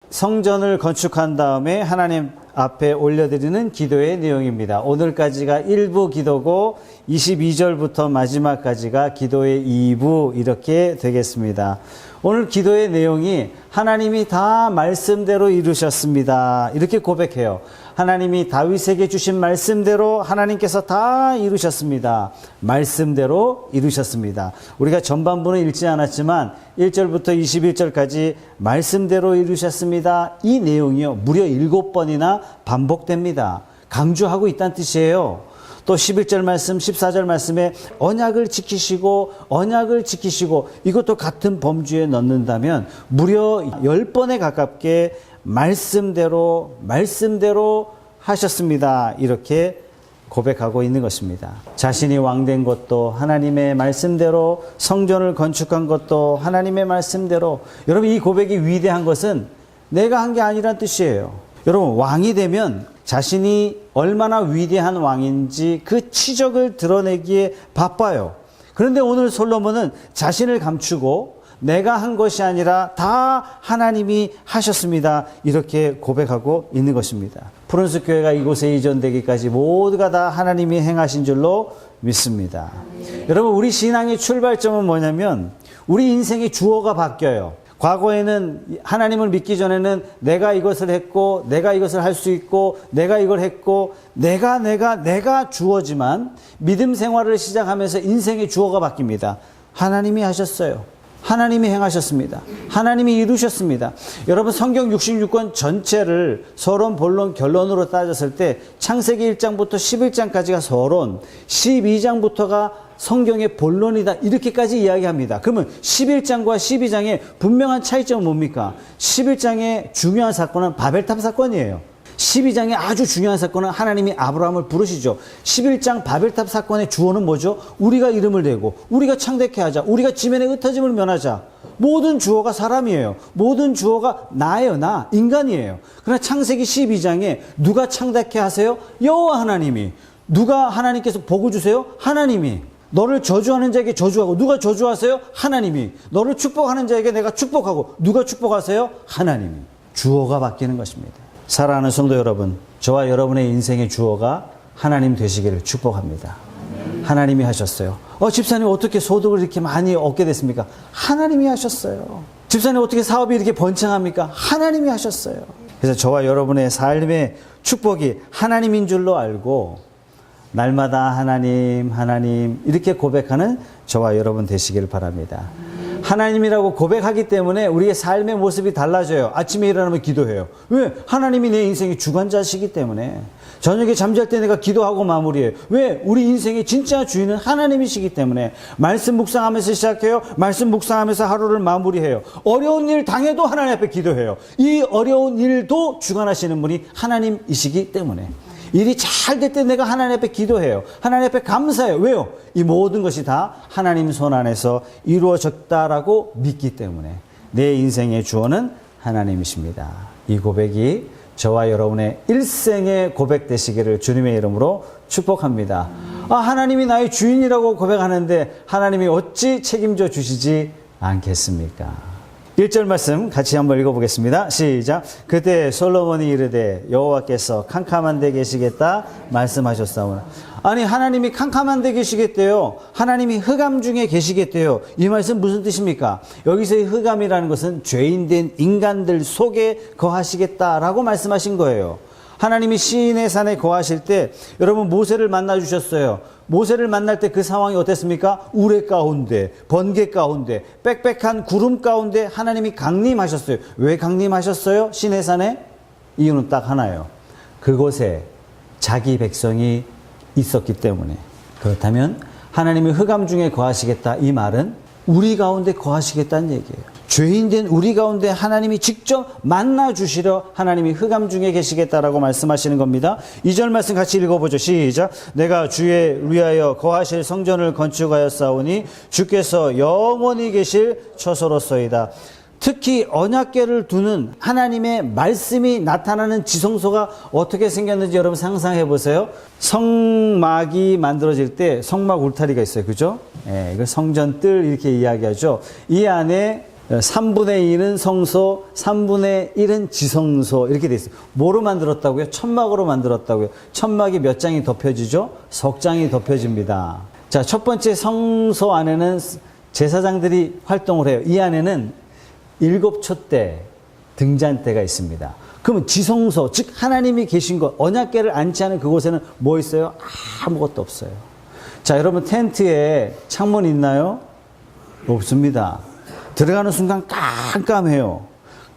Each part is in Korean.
성전을 건축한 다음에 하나님 앞에 올려드리는 기도의 내용입니다. 오늘까지가 1부 기도고 22절부터 마지막까지가 기도의 2부 이렇게 되겠습니다. 오늘 기도의 내용이 하나님이 다 말씀대로 이루셨습니다. 이렇게 고백해요. 하나님이 다윗에게 주신 말씀대로 하나님께서 다 이루셨습니다. 말씀대로 이루셨습니다. 우리가 전반부는 읽지 않았지만 1절부터 21절까지 말씀대로 이루셨습니다. 이 내용이요, 무려 7번이나 반복됩니다. 강조하고 있다는 뜻이에요. 또 11절 말씀, 14절 말씀에 언약을 지키시고 이것도 같은 범주에 넣는다면 무려 10번에 가깝게 말씀대로 하셨습니다. 이렇게 고백하고 있는 것입니다. 자신이 왕된 것도 하나님의 말씀대로, 성전을 건축한 것도 하나님의 말씀대로. 여러분, 이 고백이 위대한 것은 내가 한 게 아니란 뜻이에요. 여러분, 왕이 되면 자신이 얼마나 위대한 왕인지 그 치적을 드러내기에 바빠요. 그런데 오늘 솔로몬은 자신을 감추고 내가 한 것이 아니라 다 하나님이 하셨습니다. 이렇게 고백하고 있는 것입니다. 푸른숲 교회가 이곳에 이전되기까지 모두가 다 하나님이 행하신 줄로 믿습니다. 여러분, 우리 신앙의 출발점은 뭐냐면 우리 인생의 주어가 바뀌어요. 과거에는 하나님을 믿기 전에는 내가 이것을 했고, 내가 이것을 할 수 있고, 내가 이걸 했고, 내가 주어지만 믿음 생활을 시작하면서 인생의 주어가 바뀝니다. 하나님이 하셨어요. 하나님이 행하셨습니다. 하나님이 이루셨습니다. 여러분, 성경 66권 전체를 서론, 본론, 결론으로 따졌을 때 창세기 1장부터 11장까지가 서론, 12장부터가 성경의 본론이다, 이렇게까지 이야기합니다. 그러면 11장과 12장의 분명한 차이점은 뭡니까? 11장의 중요한 사건은 바벨탑 사건이에요. 12장의 아주 중요한 사건은 하나님이 아브라함을 부르시죠. 11장 바벨탑 사건의 주어는 뭐죠? 우리가 이름을 대고, 우리가 창대케 하자, 우리가 지면의 흩어짐을 면하자. 모든 주어가 사람이에요. 모든 주어가 나예요. 나, 인간이에요. 그러나 창세기 12장에 누가 창대케 하세요? 여호와 하나님이. 누가 하나님께서 복을 주세요? 하나님이. 너를 저주하는 자에게 저주하고, 누가 저주하세요? 하나님이. 너를 축복하는 자에게 내가 축복하고, 누가 축복하세요? 하나님이. 주어가 바뀌는 것입니다. 사랑하는 성도 여러분, 저와 여러분의 인생의 주어가 하나님 되시기를 축복합니다. 하나님이 하셨어요. 집사님 어떻게 소득을 이렇게 많이 얻게 됐습니까? 하나님이 하셨어요. 집사님 어떻게 사업이 이렇게 번창합니까? 하나님이 하셨어요. 그래서 저와 여러분의 삶의 축복이 하나님인 줄로 알고 날마다 하나님 이렇게 고백하는 저와 여러분 되시길 바랍니다. 하나님이라고 고백하기 때문에 우리의 삶의 모습이 달라져요. 아침에 일어나면 기도해요. 왜? 하나님이 내 인생의 주관자시기 때문에. 저녁에 잠잘 때 내가 기도하고 마무리해요. 왜? 우리 인생의 진짜 주인은 하나님이시기 때문에. 말씀 묵상하면서 시작해요. 말씀 묵상하면서 하루를 마무리해요. 어려운 일 당해도 하나님 앞에 기도해요. 이 어려운 일도 주관하시는 분이 하나님이시기 때문에. 일이 잘 될 때 내가 하나님 앞에 기도해요. 하나님 앞에 감사해요. 왜요? 이 모든 것이 다 하나님 손 안에서 이루어졌다라고 믿기 때문에 내 인생의 주어는 하나님이십니다. 이 고백이 저와 여러분의 일생의 고백 되시기를 주님의 이름으로 축복합니다. 하나님이 나의 주인이라고 고백하는데 하나님이 어찌 책임져 주시지 않겠습니까? 1절 말씀 같이 한번 읽어보겠습니다. 시작. 그때 솔로몬이 이르되 여호와께서 캄캄한 데 계시겠다 말씀하셨사오나. 아니, 하나님이 캄캄한 데 계시겠대요. 하나님이 흑암 중에 계시겠대요. 이 말씀 무슨 뜻입니까? 여기서의 흑암이라는 것은 죄인된 인간들 속에 거하시겠다라고 말씀하신 거예요. 하나님이 시인의 산에 거하실 때 여러분 모세를 만나 주셨어요. 모세를 만날 때 그 상황이 어땠습니까? 우레 가운데, 번개 가운데, 빽빽한 구름 가운데 하나님이 강림하셨어요. 왜 강림하셨어요? 시내 산에? 이유는 딱 하나예요. 그곳에 자기 백성이 있었기 때문에. 그렇다면 하나님이 흑암 중에 거하시겠다, 이 말은 우리 가운데 거하시겠다는 얘기예요. 죄인된 우리 가운데 하나님이 직접 만나 주시려 하나님이 흑암 중에 계시겠다라고 말씀하시는 겁니다. 2절 말씀 같이 읽어보죠. 시작. 내가 주의 위하여 거하실 성전을 건축하였사오니 주께서 영원히 계실 처소로소이다. 특히 언약궤를 두는 하나님의 말씀이 나타나는 지성소가 어떻게 생겼는지 여러분 상상해 보세요. 성막이 만들어질 때 성막 울타리가 있어요. 그죠? 이걸 성전뜰 이렇게 이야기하죠. 이 안에 3분의 2는 성소, 3분의 1은 지성소 이렇게 돼 있어요. 뭐로 만들었다고요? 천막으로 만들었다고요. 천막이 몇 장이 덮여지죠? 석 장이 덮여집니다. 자, 첫 번째 성소 안에는 제사장들이 활동을 해요. 이 안에는 7촛대 등잔대가 있습니다. 그러면 지성소, 즉 하나님이 계신 곳, 언약궤를 안치하는 그곳에는 뭐 있어요? 아무것도 없어요. 자, 여러분 텐트에 창문 있나요? 없습니다. 들어가는 순간 깜깜해요.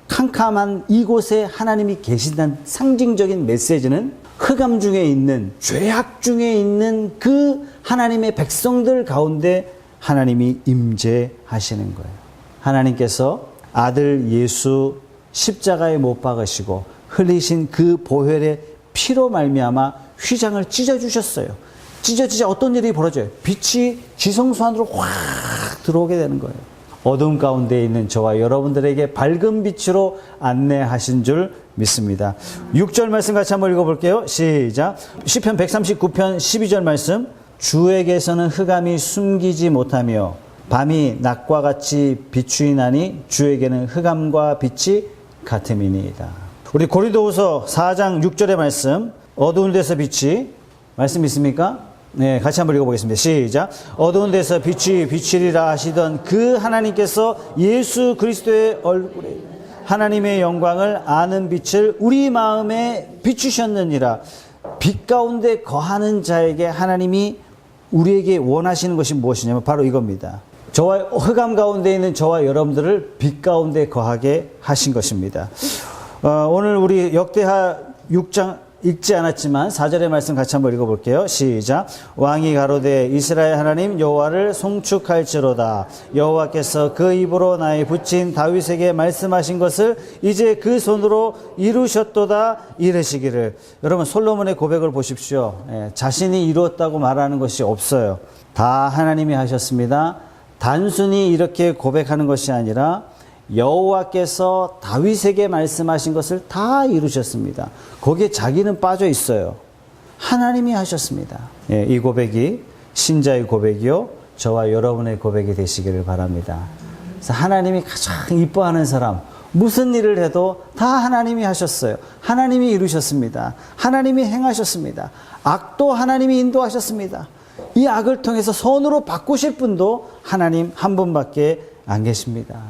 캄캄한 이곳에 하나님이 계신다는 상징적인 메시지는 흑암 중에 있는, 죄악 중에 있는 그 하나님의 백성들 가운데 하나님이 임재하시는 거예요. 하나님께서 아들 예수 십자가에 못 박으시고 흘리신 그 보혈의 피로 말미암아 휘장을 찢어주셨어요. 찢어지자 어떤 일이 벌어져요? 빛이 지성소 안으로 확 들어오게 되는 거예요. 어둠 가운데 있는 저와 여러분들에게 밝은 빛으로 안내하신 줄 믿습니다. 6절 말씀 같이 한번 읽어볼게요. 시작. 시편 139편 12절 말씀. 주에게서는 흑암이 숨기지 못하며 밤이 낮과 같이 비추이나니 주에게는 흑암과 빛이 같음이니이다. 우리 고린도후서 4장 6절의 말씀. 어두운 데서 빛이, 말씀 있습니까? 네, 같이 한번 읽어보겠습니다. 시작. 어두운 데서 빛이 비추리라 하시던 그 하나님께서 예수 그리스도의 얼굴에 하나님의 영광을 아는 빛을 우리 마음에 비추셨느니라. 빛 가운데 거하는 자에게 하나님이 우리에게 원하시는 것이 무엇이냐면 바로 이겁니다. 저와 흑암 가운데 있는 저와 여러분들을 빛 가운데 거하게 하신 것입니다. 오늘 우리 역대하 6장 읽지 않았지만 4절의 말씀 같이 한번 읽어볼게요. 시작. 왕이 가로되 이스라엘 하나님 여호와를 송축할지로다. 여호와께서 그 입으로 나의 붙인 다윗에게 말씀하신 것을 이제 그 손으로 이루셨도다 이르시기를. 여러분 솔로몬의 고백을 보십시오. 자신이 이루었다고 말하는 것이 없어요. 다 하나님이 하셨습니다. 단순히 이렇게 고백하는 것이 아니라 여호와께서 다윗에게 말씀하신 것을 다 이루셨습니다. 거기에 자기는 빠져 있어요. 하나님이 하셨습니다. 이 고백이 신자의 고백이요 저와 여러분의 고백이 되시기를 바랍니다. 그래서 하나님이 가장 이뻐하는 사람, 무슨 일을 해도 다 하나님이 하셨어요. 하나님이 이루셨습니다. 하나님이 행하셨습니다. 악도 하나님이 인도하셨습니다. 이 악을 통해서 선으로 바꾸실 분도 하나님 한 분밖에 안 계십니다.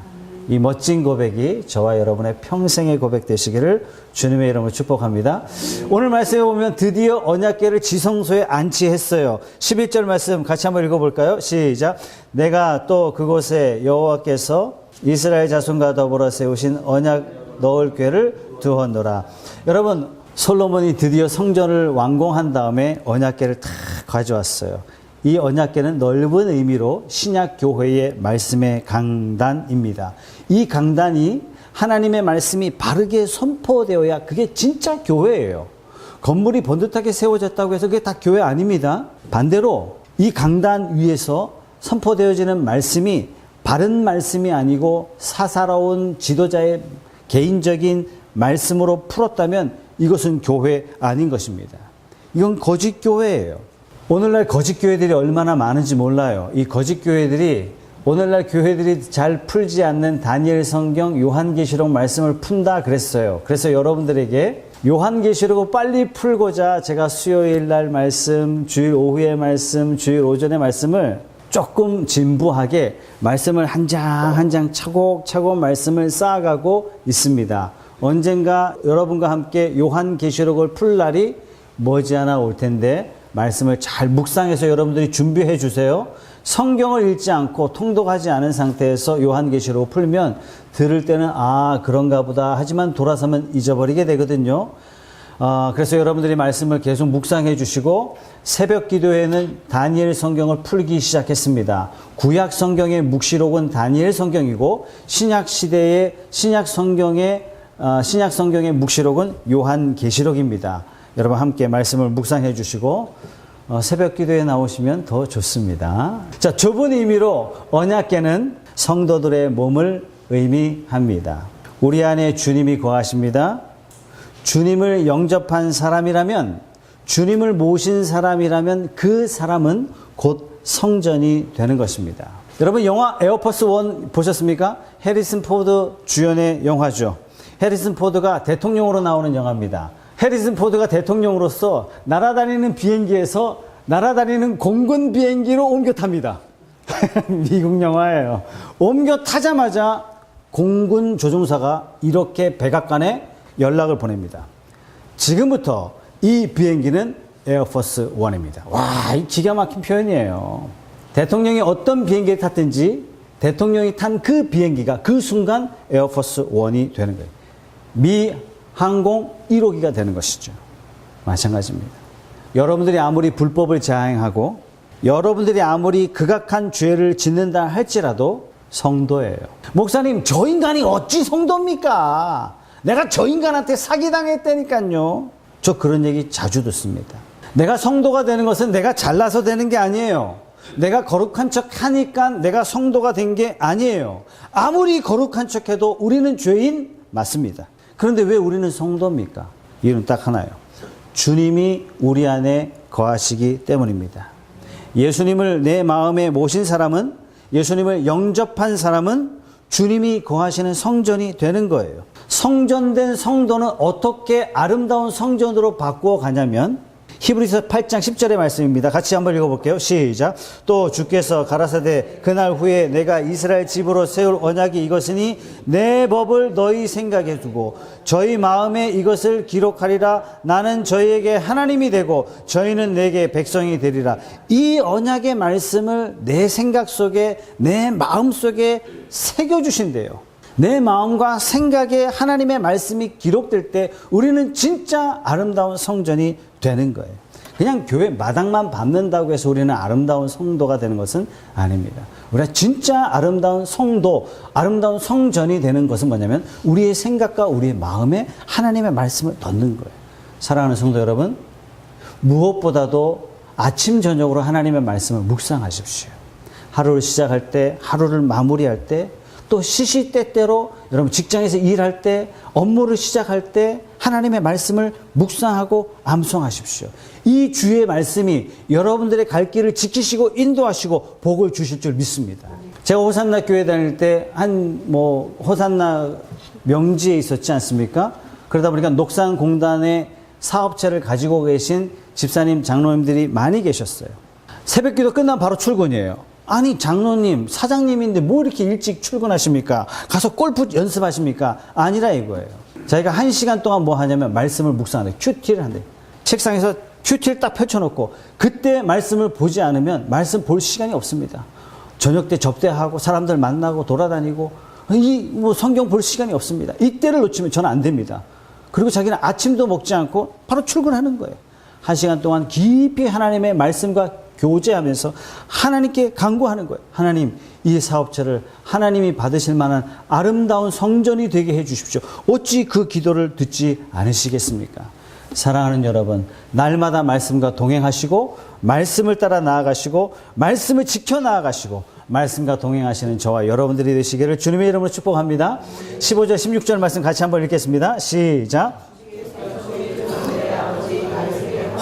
이 멋진 고백이 저와 여러분의 평생의 고백 되시기를 주님의 이름으로 축복합니다. 오늘 말씀에 보면 드디어 언약궤를 지성소에 안치했어요. 11절 말씀 같이 한번 읽어볼까요? 시작. 내가 또 그곳에 여호와께서 이스라엘 자손과 더불어 세우신 언약 넣을 궤를 두었노라. 여러분 솔로몬이 드디어 성전을 완공한 다음에 언약궤를 다 가져왔어요. 이 언약궤는 넓은 의미로 신약 교회의 말씀의 강단입니다. 이 강단이 하나님의 말씀이 바르게 선포되어야 그게 진짜 교회예요. 건물이 번듯하게 세워졌다고 해서 그게 다 교회 아닙니다. 반대로 이 강단 위에서 선포되어지는 말씀이 바른 말씀이 아니고 사사로운 지도자의 개인적인 말씀으로 풀었다면 이것은 교회 아닌 것입니다. 이건 거짓 교회예요. 오늘날 거짓 교회들이 얼마나 많은지 몰라요. 이 거짓 교회들이 오늘날 교회들이 잘 풀지 않는 다니엘 성경, 요한계시록 말씀을 푼다 그랬어요. 그래서 여러분들에게 요한계시록을 빨리 풀고자 제가 수요일 날 말씀, 주일 오후의 말씀, 주일 오전의 말씀을 조금 진부하게 말씀을 한 장 한 장 차곡차곡 말씀을 쌓아가고 있습니다. 언젠가 여러분과 함께 요한계시록을 풀 날이 머지않아 올 텐데 말씀을 잘 묵상해서 여러분들이 준비해 주세요. 성경을 읽지 않고 통독하지 않은 상태에서 요한계시록을 풀면 들을 때는 아 그런가 보다 하지만 돌아서면 잊어버리게 되거든요. 그래서 여러분들이 말씀을 계속 묵상해 주시고 새벽 기도에는 다니엘 성경을 풀기 시작했습니다. 구약 성경의 묵시록은 다니엘 성경이고 신약 시대의 신약 성경의 묵시록은 요한계시록입니다. 여러분 함께 말씀을 묵상해 주시고 새벽 기도에 나오시면 더 좋습니다. 자, 좁은 의미로 언약궤는 성도들의 몸을 의미합니다. 우리 안에 주님이 거하십니다. 주님을 영접한 사람이라면, 주님을 모신 사람이라면 그 사람은 곧 성전이 되는 것입니다. 여러분 영화 에어포스 원 보셨습니까? 해리슨 포드 주연의 영화죠. 해리슨 포드가 대통령으로 나오는 영화입니다. 해리슨 포드가 대통령으로서 날아다니는 비행기에서 날아다니는 공군 비행기로 옮겨 탑니다. 미국 영화예요. 옮겨 타자마자 공군 조종사가 이렇게 백악관에 연락을 보냅니다. 지금부터 이 비행기는 에어포스 원입니다. 와, 이 기가 막힌 표현이에요. 대통령이 어떤 비행기를 탔든지 대통령이 탄 그 비행기가 그 순간 에어포스 원이 되는 거예요. 미 항공 1호기가 되는 것이죠. 마찬가지입니다. 여러분들이 아무리 불법을 자행하고 여러분들이 아무리 극악한 죄를 짓는다 할지라도 성도예요. 목사님, 저 인간이 어찌 성도입니까? 내가 저 인간한테 사기당했다니까요. 저 그런 얘기 자주 듣습니다. 내가 성도가 되는 것은 내가 잘나서 되는 게 아니에요. 내가 거룩한 척 하니까 내가 성도가 된 게 아니에요. 아무리 거룩한 척 해도 우리는 죄인 맞습니다. 그런데 왜 우리는 성도입니까? 이유는 딱 하나예요. 주님이 우리 안에 거하시기 때문입니다. 예수님을 내 마음에 모신 사람은, 예수님을 영접한 사람은 주님이 거하시는 성전이 되는 거예요. 성전된 성도는 어떻게 아름다운 성전으로 바꾸어 가냐면 히브리서 8장 10절의 말씀입니다. 같이 한번 읽어볼게요. 시작. 또 주께서 가라사대 그날 후에 내가 이스라엘 집으로 세울 언약이 이것이니 내 법을 너희 생각에 두고 저희 마음에 이것을 기록하리라. 나는 저희에게 하나님이 되고 저희는 내게 백성이 되리라. 이 언약의 말씀을 내 생각 속에, 내 마음 속에 새겨주신대요. 내 마음과 생각에 하나님의 말씀이 기록될 때 우리는 진짜 아름다운 성전이 되는 거예요. 그냥 교회 마당만 밟는다고 해서 우리는 아름다운 성도가 되는 것은 아닙니다. 우리가 진짜 아름다운 성도, 아름다운 성전이 되는 것은 뭐냐면 우리의 생각과 우리의 마음에 하나님의 말씀을 넣는 거예요. 사랑하는 성도 여러분, 무엇보다도 아침 저녁으로 하나님의 말씀을 묵상하십시오. 하루를 시작할 때, 하루를 마무리할 때, 또 시시때때로 여러분 직장에서 일할 때, 업무를 시작할 때 하나님의 말씀을 묵상하고 암송하십시오. 이 주의 말씀이 여러분들의 갈 길을 지키시고 인도하시고 복을 주실 줄 믿습니다. 제가 호산나 교회 다닐 때 호산나 명지에 있었지 않습니까? 그러다 보니까 녹산공단의 사업체를 가지고 계신 집사님, 장로님들이 많이 계셨어요. 새벽기도 끝나면 바로 출근이에요. 아니 장로님, 사장님인데 뭐 이렇게 일찍 출근하십니까? 가서 골프 연습하십니까? 아니라 이거예요. 자기가 1시간 동안 뭐 하냐면 말씀을 묵상하는데 큐티를 한대. 책상에서 큐티를 딱 펼쳐놓고 그때 말씀을 보지 않으면 말씀 볼 시간이 없습니다. 저녁 때 접대하고 사람들 만나고 돌아다니고 성경 볼 시간이 없습니다. 이때를 놓치면 저는 안 됩니다. 그리고 자기는 아침도 먹지 않고 바로 출근하는 거예요. 1시간 동안 깊이 하나님의 말씀과 교제하면서 하나님께 간구하는 거예요. 하나님, 이 사업체를 하나님이 받으실 만한 아름다운 성전이 되게 해 주십시오. 어찌 그 기도를 듣지 않으시겠습니까? 사랑하는 여러분, 날마다 말씀과 동행하시고 말씀을 따라 나아가시고 말씀을 지켜 나아가시고 말씀과 동행하시는 저와 여러분들이 되시기를 주님의 이름으로 축복합니다. 15절 16절 말씀 같이 한번 읽겠습니다. 시작.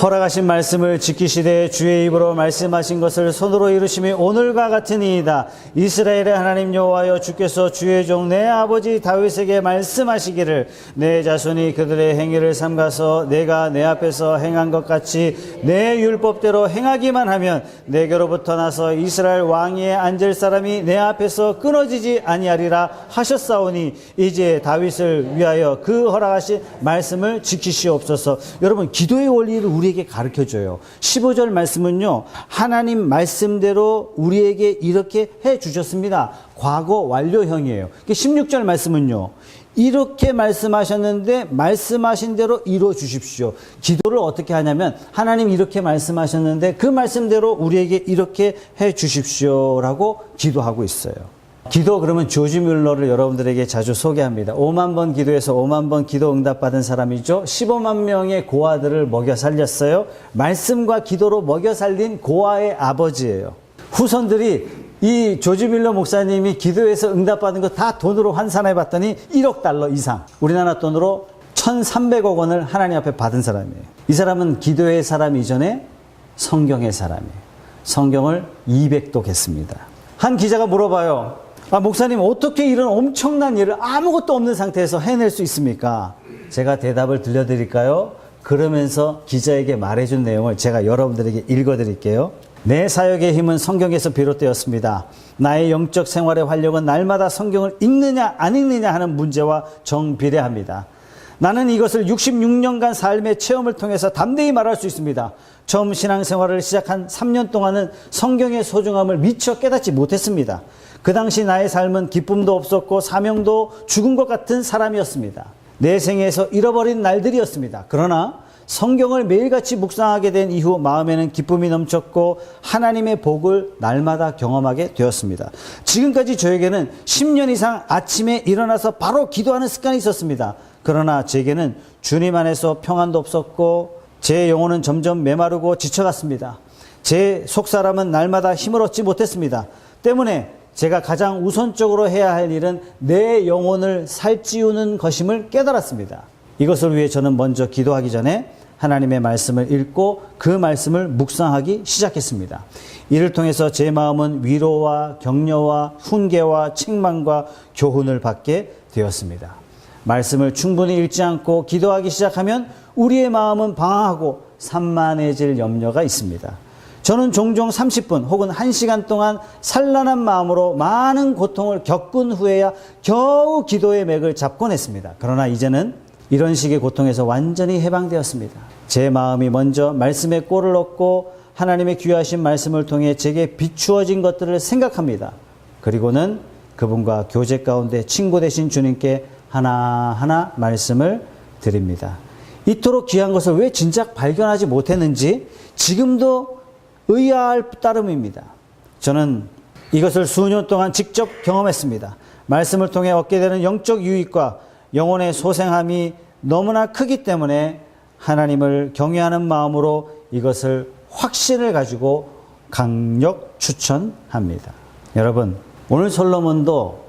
허락하신 말씀을 지키시되 주의 입으로 말씀하신 것을 손으로 이루심이 오늘과 같으니이다. 이스라엘의 하나님 여호와여, 주께서 주의 종 내 아버지 다윗에게 말씀하시기를 내 자손이 그들의 행위를 삼가서 내가 내 앞에서 행한 것 같이 내 율법대로 행하기만 하면 내게로부터 나서 이스라엘 왕위에 앉을 사람이 내 앞에서 끊어지지 아니하리라 하셨사오니 이제 다윗을 위하여 그 허락하신 말씀을 지키시옵소서. 여러분, 기도의 원리를 우리에게 가르쳐줘요. 15절 말씀은요, 하나님 말씀대로 우리에게 이렇게 해 주셨습니다. 과거 완료형이에요. 16절 말씀은요, 이렇게 말씀하셨는데 말씀하신 대로 이루어 주십시오. 기도를 어떻게 하냐면 하나님 이렇게 말씀하셨는데 그 말씀대로 우리에게 이렇게 해 주십시오라고 기도하고 있어요. 기도, 그러면 조지 뮬러를 여러분들에게 자주 소개합니다. 5만 번 기도해서 5만 번 기도 응답받은 사람이죠. 15만 명의 고아들을 먹여 살렸어요. 말씀과 기도로 먹여 살린 고아의 아버지예요. 후손들이 이 조지 뮬러 목사님이 기도해서 응답받은 거 다 돈으로 환산해 봤더니 1억 달러 이상, 우리나라 돈으로 1,300억 원을 하나님 앞에 받은 사람이에요. 이 사람은 기도의 사람 이전에 성경의 사람이에요. 성경을 200독 했습니다. 한 기자가 물어봐요. 목사님, 어떻게 이런 엄청난 일을 아무것도 없는 상태에서 해낼 수 있습니까? 제가 대답을 들려드릴까요? 그러면서 기자에게 말해준 내용을 제가 여러분들에게 읽어드릴게요. 내 사역의 힘은 성경에서 비롯되었습니다. 나의 영적 생활의 활력은 날마다 성경을 읽느냐 안 읽느냐 하는 문제와 정비례합니다. 나는 이것을 66년간 삶의 체험을 통해서 담대히 말할 수 있습니다. 처음 신앙생활을 시작한 3년 동안은 성경의 소중함을 미처 깨닫지 못했습니다. 그 당시 나의 삶은 기쁨도 없었고 사명도 죽은 것 같은 사람이었습니다. 내 생에서 잃어버린 날들이었습니다. 그러나 성경을 매일같이 묵상하게 된 이후 마음에는 기쁨이 넘쳤고 하나님의 복을 날마다 경험하게 되었습니다. 지금까지 저에게는 10년 이상 아침에 일어나서 바로 기도하는 습관이 있었습니다. 그러나 제게는 주님 안에서 평안도 없었고 제 영혼은 점점 메마르고 지쳐갔습니다. 제 속사람은 날마다 힘을 얻지 못했습니다. 때문에 제가 가장 우선적으로 해야 할 일은 내 영혼을 살찌우는 것임을 깨달았습니다. 이것을 위해 저는 먼저 기도하기 전에 하나님의 말씀을 읽고 그 말씀을 묵상하기 시작했습니다. 이를 통해서 제 마음은 위로와 격려와 훈계와 책망과 교훈을 받게 되었습니다. 말씀을 충분히 읽지 않고 기도하기 시작하면 우리의 마음은 방황하고 산만해질 염려가 있습니다. 저는 종종 30분 혹은 1시간 동안 산란한 마음으로 많은 고통을 겪은 후에야 겨우 기도의 맥을 잡곤 했습니다. 그러나 이제는 이런 식의 고통에서 완전히 해방되었습니다. 제 마음이 먼저 말씀의 꼴을 얻고 하나님의 귀하신 말씀을 통해 제게 비추어진 것들을 생각합니다. 그리고는 그분과 교제 가운데 친구 되신 주님께 하나하나 말씀을 드립니다. 이토록 귀한 것을 왜 진작 발견하지 못했는지 지금도 의아할 따름입니다. 저는 이것을 수년 동안 직접 경험했습니다. 말씀을 통해 얻게 되는 영적 유익과 영혼의 소생함이 너무나 크기 때문에 하나님을 경외하는 마음으로 이것을 확신을 가지고 강력 추천합니다. 여러분, 오늘 솔로몬도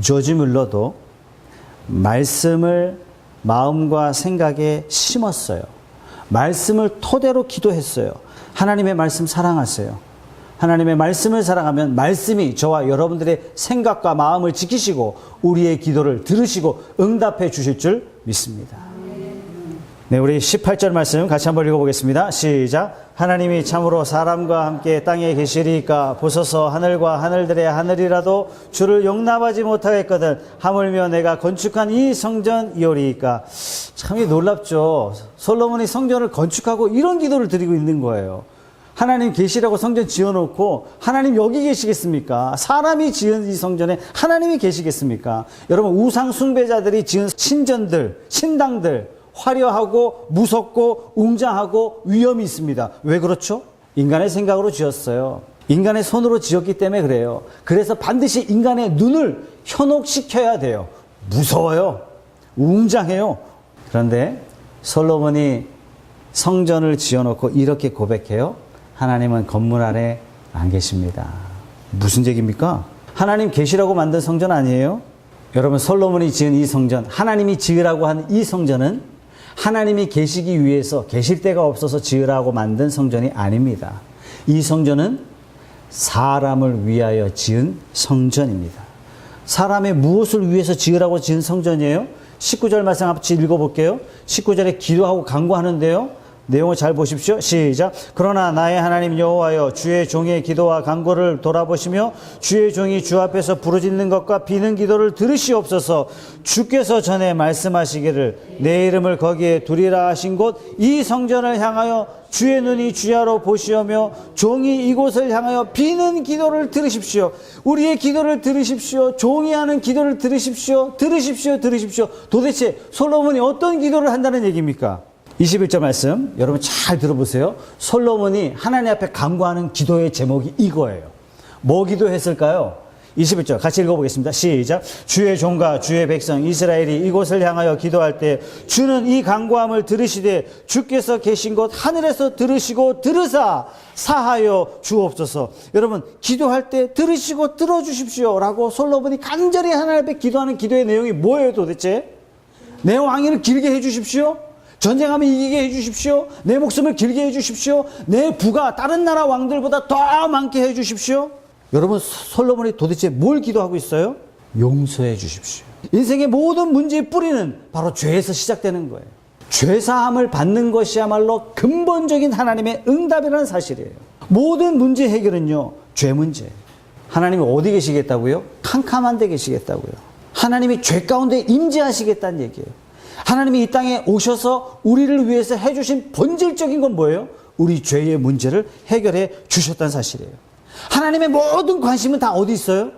조지 뮬러도 말씀을 마음과 생각에 심었어요. 말씀을 토대로 기도했어요. 하나님의 말씀 사랑하세요. 하나님의 말씀을 사랑하면 말씀이 저와 여러분들의 생각과 마음을 지키시고 우리의 기도를 들으시고 응답해 주실 줄 믿습니다. 네, 우리 18절 말씀 같이 한번 읽어보겠습니다. 시작. 하나님이 참으로 사람과 함께 땅에 계시리까 보소서 하늘과 하늘들의 하늘이라도 주를 용납하지 못하겠거든 하물며 내가 건축한 이 성전이오리이까. 참 놀랍죠. 솔로몬이 성전을 건축하고 이런 기도를 드리고 있는 거예요. 하나님 계시라고 성전 지어놓고 하나님 여기 계시겠습니까? 사람이 지은 이 성전에 하나님이 계시겠습니까? 여러분, 우상 숭배자들이 지은 신전들, 신당들 화려하고 무섭고 웅장하고 위험이 있습니다. 왜 그렇죠? 인간의 생각으로 지었어요. 인간의 손으로 지었기 때문에 그래요. 그래서 반드시 인간의 눈을 현혹시켜야 돼요. 무서워요. 웅장해요. 그런데 솔로몬이 성전을 지어놓고 이렇게 고백해요. 하나님은 건물 안에 안 계십니다. 무슨 얘기입니까? 하나님 계시라고 만든 성전 아니에요? 여러분, 솔로몬이 지은 이 성전, 하나님이 지으라고 한 이 성전은 하나님이 계시기 위해서 계실 데가 없어서 지으라고 만든 성전이 아닙니다. 이 성전은 사람을 위하여 지은 성전입니다. 사람의 무엇을 위해서 지으라고 지은 성전이에요? 19절 말씀 같이 읽어볼게요. 19절에 기도하고 간구하는데요. 내용을 잘 보십시오. 시작. 그러나 나의 하나님 여호와여 주의 종의 기도와 간구를 돌아보시며 주의 종이 주 앞에서 부르짖는 것과 비는 기도를 들으시옵소서. 주께서 전에 말씀하시기를 내 이름을 거기에 두리라 하신 곳 이 성전을 향하여 주의 눈이 주야로 보시오며 종이 이곳을 향하여 비는 기도를 들으십시오. 우리의 기도를 들으십시오. 종이 하는 기도를 들으십시오. 들으십시오. 들으십시오. 도대체 솔로몬이 어떤 기도를 한다는 얘기입니까? 21절 말씀 여러분 잘 들어보세요. 솔로몬이 하나님 앞에 간구하는 기도의 제목이 이거예요. 뭐 기도했을까요? 21절 같이 읽어보겠습니다. 시작. 주의 종과 주의 백성 이스라엘이 이곳을 향하여 기도할 때 주는 이 간구함을 들으시되 주께서 계신 곳 하늘에서 들으시고 들으사 사하여 주옵소서. 여러분, 기도할 때 들으시고 들어주십시오 라고 솔로몬이 간절히 하나님 앞에 기도하는 기도의 내용이 뭐예요 도대체? 내 왕위를 길게 해주십시오. 전쟁하면 이기게 해주십시오. 내 목숨을 길게 해주십시오. 내 부가 다른 나라 왕들보다 더 많게 해주십시오. 여러분, 솔로몬이 도대체 뭘 기도하고 있어요? 용서해 주십시오. 인생의 모든 문제의 뿌리는 바로 죄에서 시작되는 거예요. 죄사함을 받는 것이야말로 근본적인 하나님의 응답이라는 사실이에요. 모든 문제 해결은요, 죄 문제예요. 하나님이 어디 계시겠다고요? 캄캄한 데 계시겠다고요. 하나님이 죄 가운데 임재하시겠다는 얘기예요. 하나님이 이 땅에 오셔서 우리를 위해서 해주신 본질적인 건 뭐예요? 우리 죄의 문제를 해결해 주셨다는 사실이에요. 하나님의 모든 관심은 다 어디 있어요?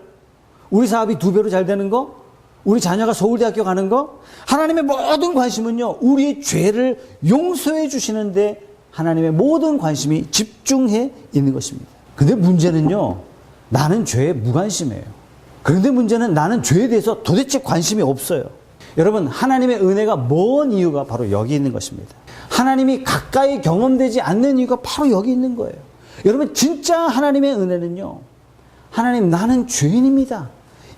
우리 사업이 2배로 잘 되는 거? 우리 자녀가 서울대학교 가는 거? 하나님의 모든 관심은요, 우리의 죄를 용서해 주시는데 하나님의 모든 관심이 집중해 있는 것입니다. 근데 문제는요, 나는 죄에 무관심해요. 그런데 문제는 나는 죄에 대해서 도대체 관심이 없어요. 여러분, 하나님의 은혜가 먼 이유가 바로 여기 있는 것입니다. 하나님이 가까이 경험되지 않는 이유가 바로 여기 있는 거예요. 여러분, 진짜 하나님의 은혜는요, 하나님, 나는 죄인입니다.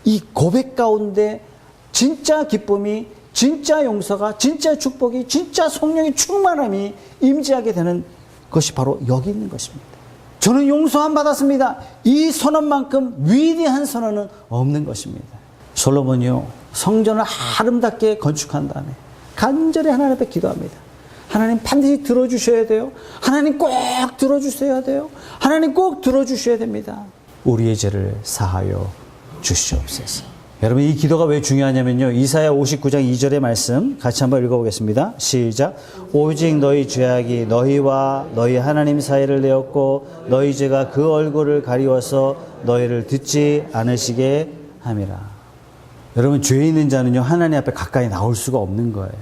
이 고백 가운데 진짜 기쁨이, 진짜 용서가, 진짜 축복이, 진짜 성령의 충만함이 임재하게 되는 것이 바로 여기 있는 것입니다. 저는 용서함 받았습니다. 이 선언만큼 위대한 선언은 없는 것입니다. 솔로몬이요, 성전을 아름답게 건축한 다음에 간절히 하나님 앞에 기도합니다. 하나님 반드시 들어주셔야 돼요. 하나님 꼭 들어주셔야 돼요. 하나님 꼭 들어주셔야 됩니다. 우리의 죄를 사하여 주시옵소서. 여러분, 이 기도가 왜 중요하냐면요, 이사야 59장 2절의 말씀 같이 한번 읽어보겠습니다. 시작. 오직 너희 죄악이 너희와 너희 하나님 사이를 내었고 너희 죄가 그 얼굴을 가리워서 너희를 듣지 않으시게 함이라. 여러분, 죄 있는 자는요, 하나님 앞에 가까이 나올 수가 없는 거예요.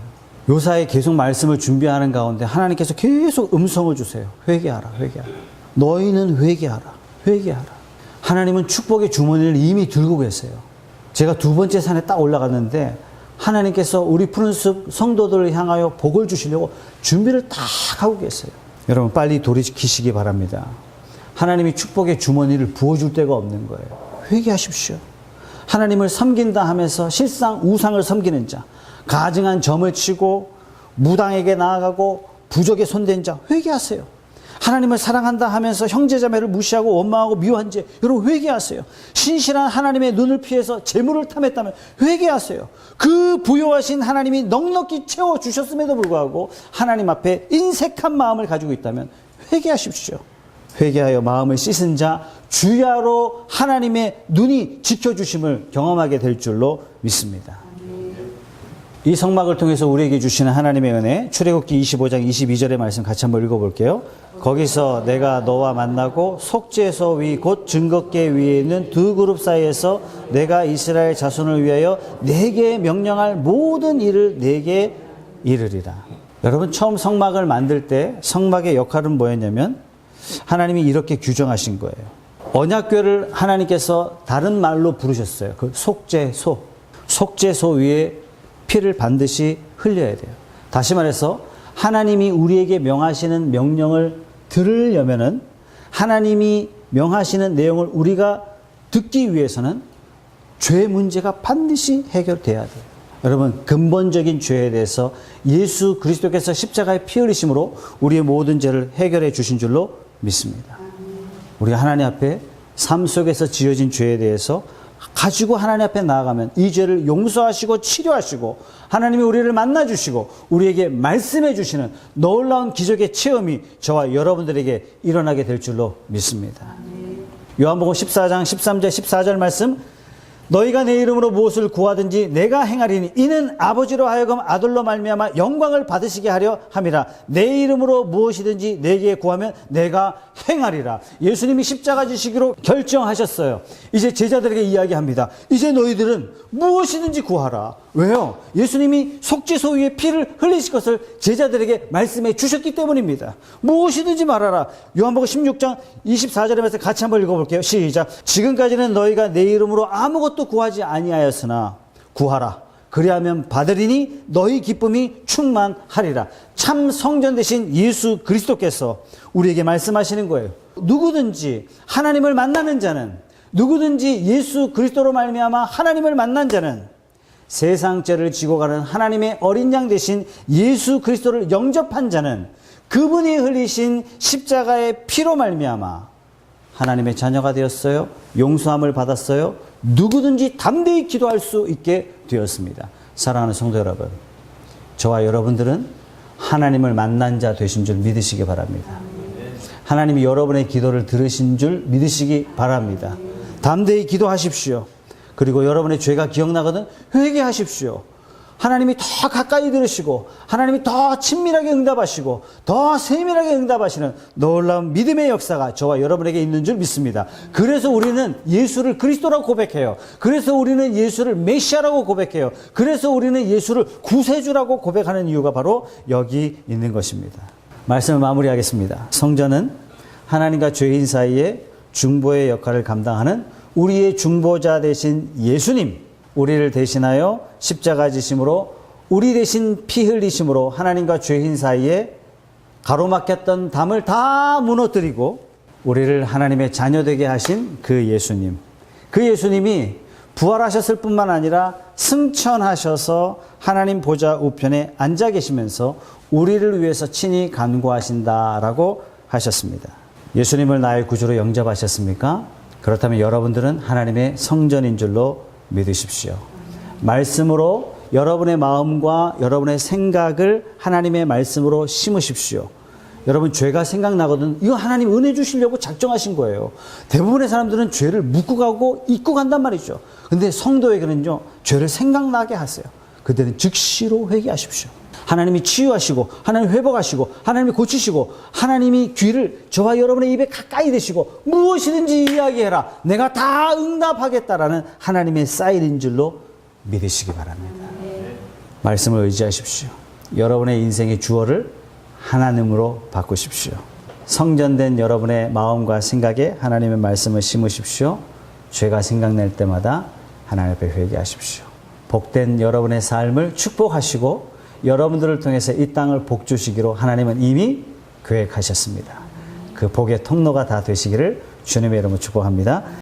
요사에 계속 말씀을 준비하는 가운데 하나님께서 계속 음성을 주세요. 회개하라, 회개하라. 너희는 회개하라, 회개하라. 하나님은 축복의 주머니를 이미 들고 계세요. 제가 2번째 산에 딱 올라갔는데 하나님께서 우리 푸른숲 성도들을 향하여 복을 주시려고 준비를 딱 하고 계세요. 여러분, 빨리 돌이키시기 바랍니다. 하나님이 축복의 주머니를 부어줄 데가 없는 거예요. 회개하십시오. 하나님을 섬긴다 하면서 실상 우상을 섬기는 자, 가증한 점을 치고 무당에게 나아가고 부적에 손댄 자, 회개하세요. 하나님을 사랑한다 하면서 형제자매를 무시하고 원망하고 미워한 죄, 여러분 회개하세요. 신실한 하나님의 눈을 피해서 재물을 탐했다면 회개하세요. 그 부요하신 하나님이 넉넉히 채워주셨음에도 불구하고 하나님 앞에 인색한 마음을 가지고 있다면 회개하십시오. 회개하여 마음을 씻은 자, 주야로 하나님의 눈이 지켜주심을 경험하게 될 줄로 믿습니다. 이 성막을 통해서 우리에게 주시는 하나님의 은혜, 출애굽기 25장 22절의 말씀 같이 한번 읽어볼게요. 거기서 내가 너와 만나고 속죄소 위 곧 증거궤 위에 있는 2그룹 사이에서 내가 이스라엘 자손을 위하여 내게 명령할 모든 일을 내게 이르리라. 여러분, 처음 성막을 만들 때 성막의 역할은 뭐였냐면 하나님이 이렇게 규정하신 거예요. 언약궤를 하나님께서 다른 말로 부르셨어요. 그 속죄소. 속죄소 위에 피를 반드시 흘려야 돼요. 다시 말해서 하나님이 우리에게 명하시는 명령을 들으려면은, 하나님이 명하시는 내용을 우리가 듣기 위해서는 죄 문제가 반드시 해결돼야 돼요. 여러분, 근본적인 죄에 대해서 예수 그리스도께서 십자가에 피 흘리심으로 우리의 모든 죄를 해결해 주신 줄로 믿습니다. 우리가 하나님 앞에 삶 속에서 지어진 죄에 대해서 가지고 하나님 앞에 나아가면 이 죄를 용서하시고 치료하시고 하나님이 우리를 만나주시고 우리에게 말씀해 주시는 놀라운 기적의 체험이 저와 여러분들에게 일어나게 될 줄로 믿습니다. 요한복음 14장 13절 14절 말씀, 너희가 내 이름으로 무엇을 구하든지 내가 행하리니 이는 아버지로 하여금 아들로 말미암아 영광을 받으시게 하려 함이라. 내 이름으로 무엇이든지 내게 구하면 내가 행하리라. 예수님이 십자가 지시기로 결정하셨어요. 이제 제자들에게 이야기합니다. 이제 너희들은 무엇이든지 구하라. 왜요? 예수님이 속죄소 위에 피를 흘리실 것을 제자들에게 말씀해 주셨기 때문입니다. 무엇이든지 말하라. 요한복음 16장 24절의 말씀 같이 한번 읽어볼게요. 시작. 지금까지는 너희가 내 이름으로 아무것도 구하지 아니하였으나 구하라. 그리하면 받으리니 너희 기쁨이 충만하리라. 참 성전 되신 예수 그리스도께서 우리에게 말씀하시는 거예요. 누구든지 하나님을 만나는 자는, 누구든지 예수 그리스도로 말미암아 하나님을 만난 자는 세상 죄를 지고 가는 하나님의 어린 양 되신 예수 그리스도를 영접한 자는 그분이 흘리신 십자가의 피로 말미암아 하나님의 자녀가 되었어요. 용서함을 받았어요. 누구든지 담대히 기도할 수 있게 되었습니다. 사랑하는 성도 여러분, 저와 여러분들은 하나님을 만난 자 되신 줄 믿으시기 바랍니다. 하나님이 여러분의 기도를 들으신 줄 믿으시기 바랍니다. 담대히 기도하십시오. 그리고 여러분의 죄가 기억나거든 회개하십시오. 하나님이 더 가까이 들으시고 하나님이 더 친밀하게 응답하시고 더 세밀하게 응답하시는 놀라운 믿음의 역사가 저와 여러분에게 있는 줄 믿습니다. 그래서 우리는 예수를 그리스도라고 고백해요. 그래서 우리는 예수를 메시아라고 고백해요. 그래서 우리는 예수를 구세주라고 고백하는 이유가 바로 여기 있는 것입니다. 말씀을 마무리하겠습니다. 성전은 하나님과 죄인 사이에 중보의 역할을 감당하는 우리의 중보자 되신 예수님, 우리를 대신하여 십자가 지심으로 우리 대신 피 흘리심으로 하나님과 죄인 사이에 가로막혔던 담을 다 무너뜨리고 우리를 하나님의 자녀 되게 하신 그 예수님. 그 예수님이 부활하셨을 뿐만 아니라 승천하셔서 하나님 보좌 우편에 앉아 계시면서 우리를 위해서 친히 간구하신다라고 하셨습니다. 예수님을 나의 구주로 영접하셨습니까? 그렇다면 여러분들은 하나님의 성전인 줄로 믿으십시오. 말씀으로 여러분의 마음과 여러분의 생각을 하나님의 말씀으로 심으십시오. 여러분, 죄가 생각나거든 이거 하나님 은혜 주시려고 작정하신 거예요. 대부분의 사람들은 죄를 묻고 가고 잊고 간단 말이죠. 근데 성도에게는요, 죄를 생각나게 하세요. 그때는 즉시로 회개하십시오. 하나님이 치유하시고 하나님이 회복하시고 하나님이 고치시고 하나님이 귀를 저와 여러분의 입에 가까이 대시고 무엇이든지 이야기해라, 내가 다 응답하겠다라는 하나님의 사인인 줄로 믿으시기 바랍니다. 말씀을 의지하십시오. 여러분의 인생의 주어를 하나님으로 바꾸십시오. 성전된 여러분의 마음과 생각에 하나님의 말씀을 심으십시오. 죄가 생각날 때마다 하나님 앞에 회개하십시오. 복된 여러분의 삶을 축복하시고 여러분들을 통해서 이 땅을 복주시기로 하나님은 이미 계획하셨습니다. 그 복의 통로가 다 되시기를 주님의 이름으로 축복합니다.